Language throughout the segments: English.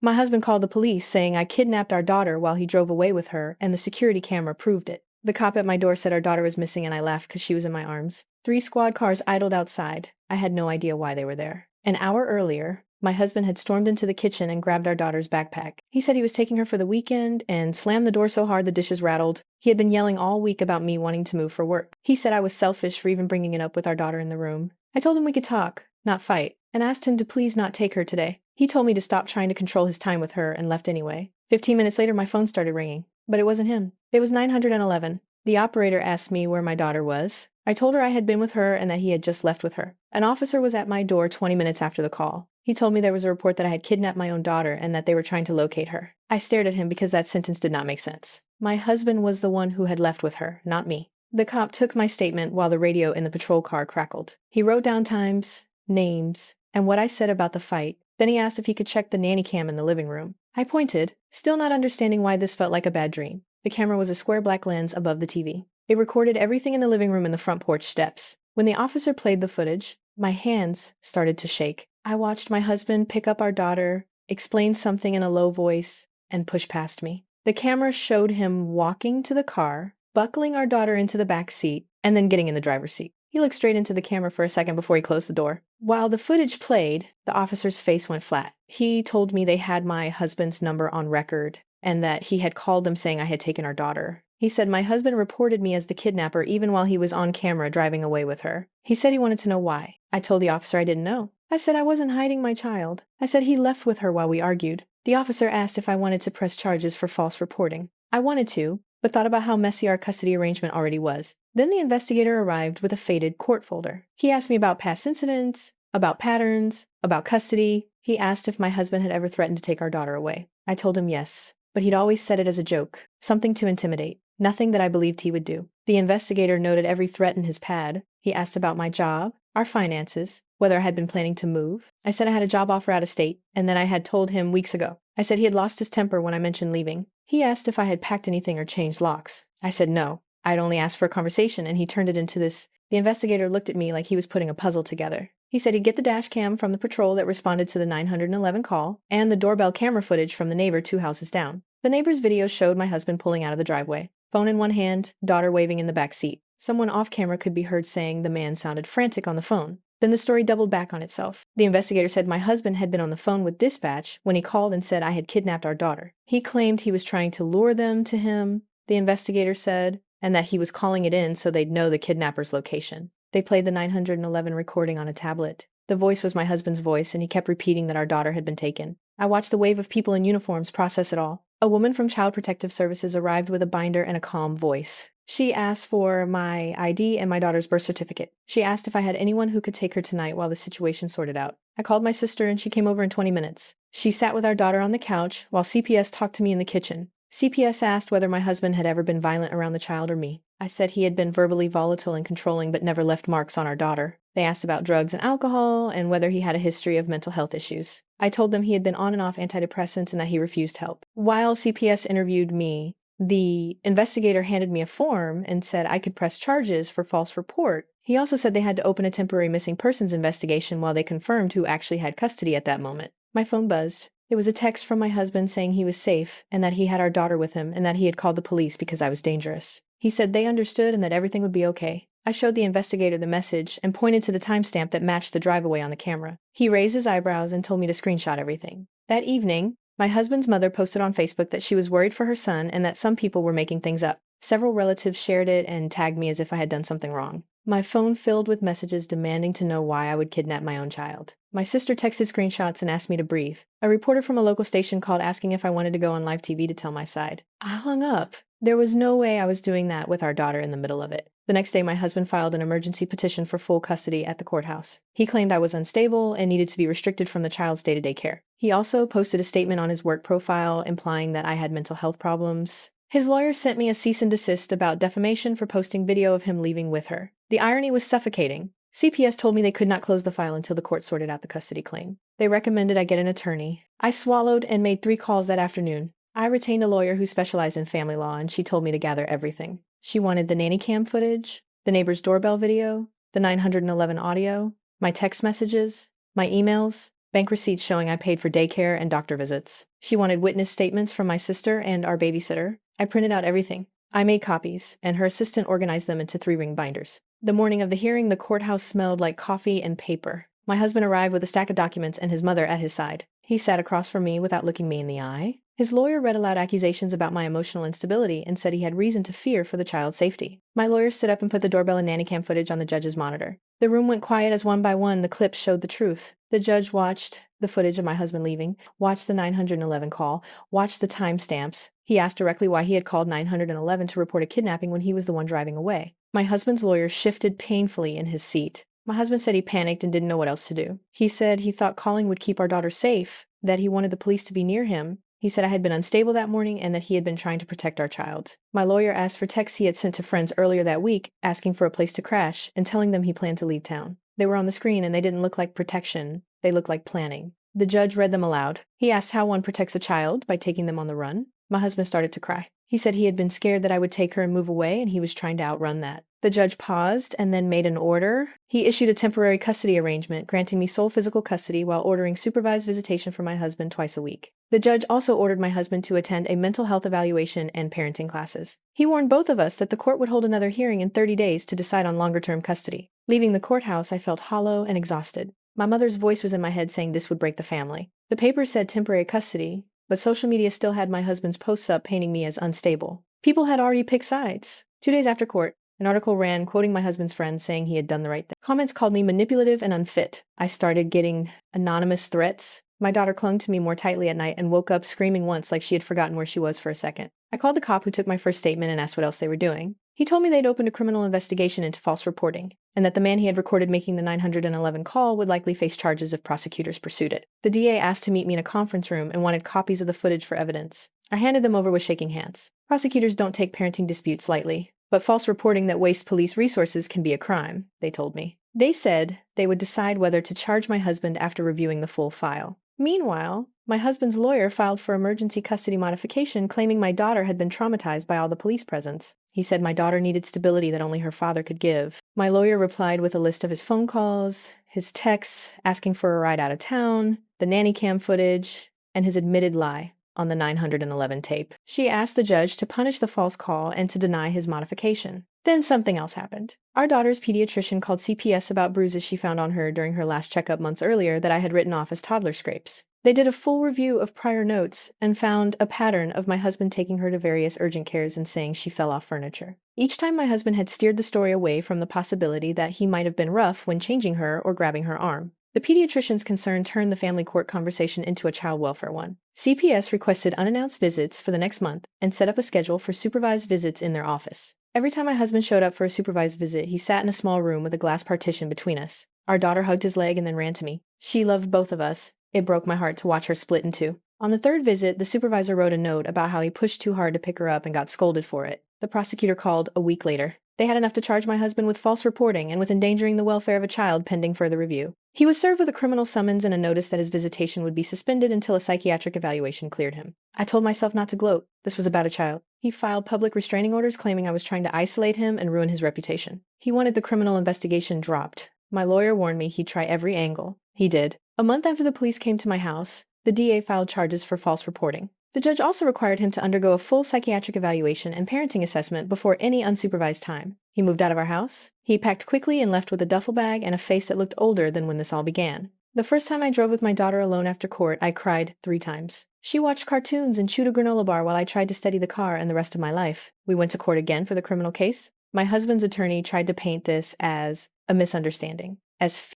My husband called the police saying I kidnapped our daughter while he drove away with her, and the security camera proved it. The cop at my door said our daughter was missing and I laughed because she was in my arms. 3 squad cars idled outside. I had no idea why they were there. An hour earlier, my husband had stormed into the kitchen and grabbed our daughter's backpack. He said he was taking her for the weekend and slammed the door so hard the dishes rattled. He had been yelling all week about me wanting to move for work. He said I was selfish for even bringing it up with our daughter in the room. I told him we could talk, not fight, and asked him to please not take her today. He told me to stop trying to control his time with her and left anyway. 15 minutes later, my phone started ringing, but it wasn't him. It was 911. The operator asked me where my daughter was. I told her I had been with her and that he had just left with her. An officer was at my door 20 minutes after the call. He told me there was a report that I had kidnapped my own daughter and that they were trying to locate her. I stared at him because that sentence did not make sense. My husband was the one who had left with her, not me. The cop took my statement while the radio in the patrol car crackled. He wrote down times, names, and what I said about the fight. Then he asked if he could check the nanny cam in the living room. I pointed, still not understanding why this felt like a bad dream. The camera was a square black lens above the TV. It recorded everything in the living room and the front porch steps. When the officer played the footage, my hands started to shake. I watched my husband pick up our daughter, explain something in a low voice, and push past me. The camera showed him walking to the car, buckling our daughter into the back seat, and then getting in the driver's seat. He looked straight into the camera for a second before he closed the door. While the footage played, the officer's face went flat. He told me they had my husband's number on record and that he had called them saying I had taken our daughter. He said my husband reported me as the kidnapper even while he was on camera driving away with her. He said he wanted to know why. I told the officer I didn't know. I said I wasn't hiding my child. I said he left with her while we argued. The officer asked if I wanted to press charges for false reporting. I wanted to, but thought about how messy our custody arrangement already was. Then the investigator arrived with a faded court folder. He asked me about past incidents, about patterns, about custody. He asked if my husband had ever threatened to take our daughter away. I told him yes, but he'd always said it as a joke, something to intimidate, nothing that I believed he would do. The investigator noted every threat in his pad. He asked about my job, our finances, whether I had been planning to move. I said I had a job offer out of state, and then I had told him weeks ago. I said he had lost his temper when I mentioned leaving. He asked if I had packed anything or changed locks. I said no. I'd only asked for a conversation, and he turned it into this. The investigator looked at me like he was putting a puzzle together. He said he'd get the dash cam from the patrol that responded to the 911 call, and the doorbell camera footage from the neighbor 2 houses down. The neighbor's video showed my husband pulling out of the driveway, phone in one hand, daughter waving in the back seat. Someone off camera could be heard saying the man sounded frantic on the phone. Then the story doubled back on itself. The investigator said my husband had been on the phone with dispatch when he called and said I had kidnapped our daughter. He claimed he was trying to lure them to him, the investigator said, and that he was calling it in so they'd know the kidnapper's location. They played the 911 recording on a tablet. The voice was my husband's voice, and he kept repeating that our daughter had been taken. I watched the wave of people in uniforms process it all. A woman from Child Protective Services arrived with a binder and a calm voice. She asked for my ID and my daughter's birth certificate. She asked if I had anyone who could take her tonight while the situation sorted out. I called my sister and she came over in 20 minutes. She sat with our daughter on the couch while CPS talked to me in the kitchen. CPS asked whether my husband had ever been violent around the child or me. I said he had been verbally volatile and controlling but never left marks on our daughter. They asked about drugs and alcohol and whether he had a history of mental health issues. I told them he had been on and off antidepressants and that he refused help. While CPS interviewed me, the investigator handed me a form and said I could press charges for false report. He also said they had to open a temporary missing persons investigation while they confirmed who actually had custody at that moment. My phone buzzed. It was a text from my husband saying he was safe and that he had our daughter with him and that he had called the police because I was dangerous. He said they understood and that everything would be okay. I showed the investigator the message and pointed to the timestamp that matched the drive-away on the camera. He raised his eyebrows and told me to screenshot everything. That evening, my husband's mother posted on Facebook that she was worried for her son and that some people were making things up. Several relatives shared it and tagged me as if I had done something wrong. My phone filled with messages demanding to know why I would kidnap my own child. My sister texted screenshots and asked me to breathe. A reporter from a local station called asking if I wanted to go on live TV to tell my side. I hung up. There was no way I was doing that with our daughter in the middle of it. The next day, my husband filed an emergency petition for full custody at the courthouse. He claimed I was unstable and needed to be restricted from the child's day-to-day care. He also posted a statement on his work profile implying that I had mental health problems. His lawyer sent me a cease and desist about defamation for posting video of him leaving with her. The irony was suffocating. CPS told me they could not close the file until the court sorted out the custody claim. They recommended I get an attorney. I swallowed and made 3 calls that afternoon. I retained a lawyer who specialized in family law, and she told me to gather everything. She wanted the nanny cam footage, the neighbor's doorbell video, the 911 audio, my text messages, my emails, bank receipts showing I paid for daycare and doctor visits. She wanted witness statements from my sister and our babysitter. I printed out everything. I made copies, and her assistant organized them into 3-ring binders. The morning of the hearing, the courthouse smelled like coffee and paper. My husband arrived with a stack of documents and his mother at his side. He sat across from me without looking me in the eye. His lawyer read aloud accusations about my emotional instability and said he had reason to fear for the child's safety. My lawyer stood up and put the doorbell and nanny cam footage on the judge's monitor. The room went quiet as one by one the clips showed the truth. The judge watched the footage of my husband leaving, watched the 911 call, watched the timestamps. He asked directly why he had called 911 to report a kidnapping when he was the one driving away. My husband's lawyer shifted painfully in his seat. My husband said he panicked and didn't know what else to do. He said he thought calling would keep our daughter safe, that he wanted the police to be near him. He said I had been unstable that morning and that he had been trying to protect our child. My lawyer asked for texts he had sent to friends earlier that week, asking for a place to crash and telling them he planned to leave town. They were on the screen and they didn't look like protection. They looked like planning. The judge read them aloud. He asked how one protects a child by taking them on the run. My husband started to cry. He said he had been scared that I would take her and move away, and he was trying to outrun that. The judge paused and then made an order. He issued a temporary custody arrangement, granting me sole physical custody while ordering supervised visitation for my husband twice a week. The judge also ordered my husband to attend a mental health evaluation and parenting classes. He warned both of us that the court would hold another hearing in 30 days to decide on longer-term custody. Leaving the courthouse, I felt hollow and exhausted. My mother's voice was in my head saying this would break the family. The paper said temporary custody, but social media still had my husband's posts up painting me as unstable. People had already picked sides. 2 days after court, an article ran quoting my husband's friend saying he had done the right thing. Comments called me manipulative and unfit. I started getting anonymous threats. My daughter clung to me more tightly at night and woke up screaming once like she had forgotten where she was for a second. I called the cop who took my first statement and asked what else they were doing. He told me they'd opened a criminal investigation into false reporting, and that the man he had recorded making the 911 call would likely face charges if prosecutors pursued it. The DA asked to meet me in a conference room and wanted copies of the footage for evidence. I handed them over with shaking hands. Prosecutors don't take parenting disputes lightly, but false reporting that wastes police resources can be a crime, they told me. They said they would decide whether to charge my husband after reviewing the full file. Meanwhile, my husband's lawyer filed for emergency custody modification, claiming my daughter had been traumatized by all the police presence. He said my daughter needed stability that only her father could give. My lawyer replied with a list of his phone calls, his texts asking for a ride out of town, the nanny cam footage, and his admitted lie on the 911 tape. She asked the judge to punish the false call and to deny his modification. Then something else happened. Our daughter's pediatrician called CPS about bruises she found on her during her last checkup months earlier that I had written off as toddler scrapes. They did a full review of prior notes and found a pattern of my husband taking her to various urgent cares and saying she fell off furniture. Each time my husband had steered the story away from the possibility that he might have been rough when changing her or grabbing her arm. The pediatrician's concern turned the family court conversation into a child welfare one. CPS requested unannounced visits for the next month and set up a schedule for supervised visits in their office. Every time my husband showed up for a supervised visit, he sat in a small room with a glass partition between us. Our daughter hugged his leg and then ran to me. She loved both of us. It broke my heart to watch her split in two. On the third visit, the supervisor wrote a note about how he pushed too hard to pick her up and got scolded for it. The prosecutor called a week later. They had enough to charge my husband with false reporting and with endangering the welfare of a child pending further review. He was served with a criminal summons and a notice that his visitation would be suspended until a psychiatric evaluation cleared him. I told myself not to gloat. This was about a child. He filed public restraining orders claiming I was trying to isolate him and ruin his reputation. He wanted the criminal investigation dropped. My lawyer warned me he'd try every angle. He did. A month after the police came to my house, the DA filed charges for false reporting. The judge also required him to undergo a full psychiatric evaluation and parenting assessment before any unsupervised time. He moved out of our house. He packed quickly and left with a duffel bag and a face that looked older than when this all began. The first time I drove with my daughter alone after court, I cried 3 times. She watched cartoons and chewed a granola bar while I tried to steady the car and the rest of my life. We went to court again for the criminal case. My husband's attorney tried to paint this as a misunderstanding.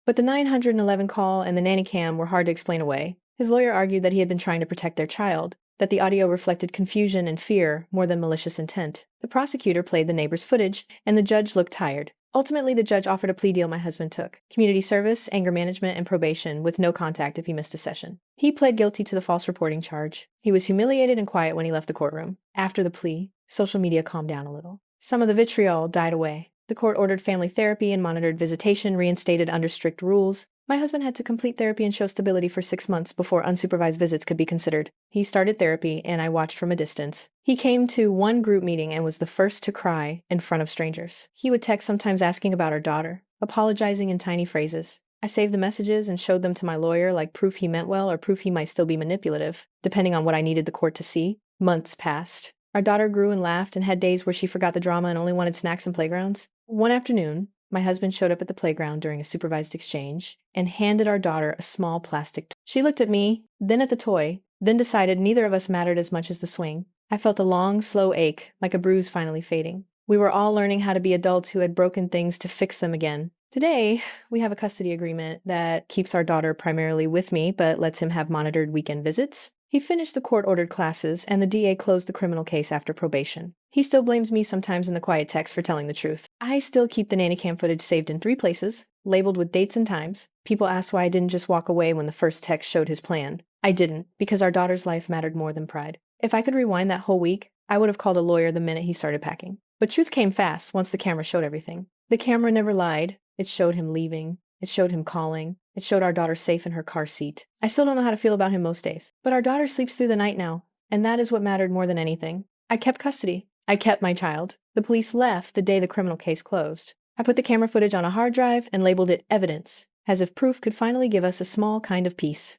But the 911 call and the nanny cam were hard to explain away. His lawyer argued that he had been trying to protect their child, that the audio reflected confusion and fear more than malicious intent. The prosecutor played the neighbor's footage, and the judge looked tired. Ultimately, the judge offered a plea deal my husband took: community service, anger management, and probation, with no contact if he missed a session. He pled guilty to the false reporting charge. He was humiliated and quiet when he left the courtroom. After the plea, social media calmed down a little. Some of the vitriol died away. The court ordered family therapy and monitored visitation, reinstated under strict rules. My husband had to complete therapy and show stability for 6 months before unsupervised visits could be considered. He started therapy, and I watched from a distance. He came to one group meeting and was the first to cry in front of strangers. He would text sometimes asking about our daughter, apologizing in tiny phrases. I saved the messages and showed them to my lawyer like proof he meant well or proof he might still be manipulative, depending on what I needed the court to see. Months passed. Our daughter grew and laughed and had days where she forgot the drama and only wanted snacks and playgrounds. One afternoon, my husband showed up at the playground during a supervised exchange and handed our daughter a small plastic toy. She looked at me, then at the toy, then decided neither of us mattered as much as the swing. I felt a long, slow ache, like a bruise finally fading. We were all learning how to be adults who had broken things to fix them again. Today, we have a custody agreement that keeps our daughter primarily with me, but lets him have monitored weekend visits. He finished the court-ordered classes, and the DA closed the criminal case after probation. He still blames me sometimes in the quiet text for telling the truth. I still keep the nanny cam footage saved in 3 places, labeled with dates and times. People ask why I didn't just walk away when the first text showed his plan. I didn't, because our daughter's life mattered more than pride. If I could rewind that whole week, I would have called a lawyer the minute he started packing. But truth came fast once the camera showed everything. The camera never lied. It showed him leaving. It showed him calling. It showed our daughter safe in her car seat. I still don't know how to feel about him most days. But our daughter sleeps through the night now, and that is what mattered more than anything. I kept custody. I kept my child. The police left the day the criminal case closed. I put the camera footage on a hard drive and labeled it evidence, as if proof could finally give us a small kind of peace.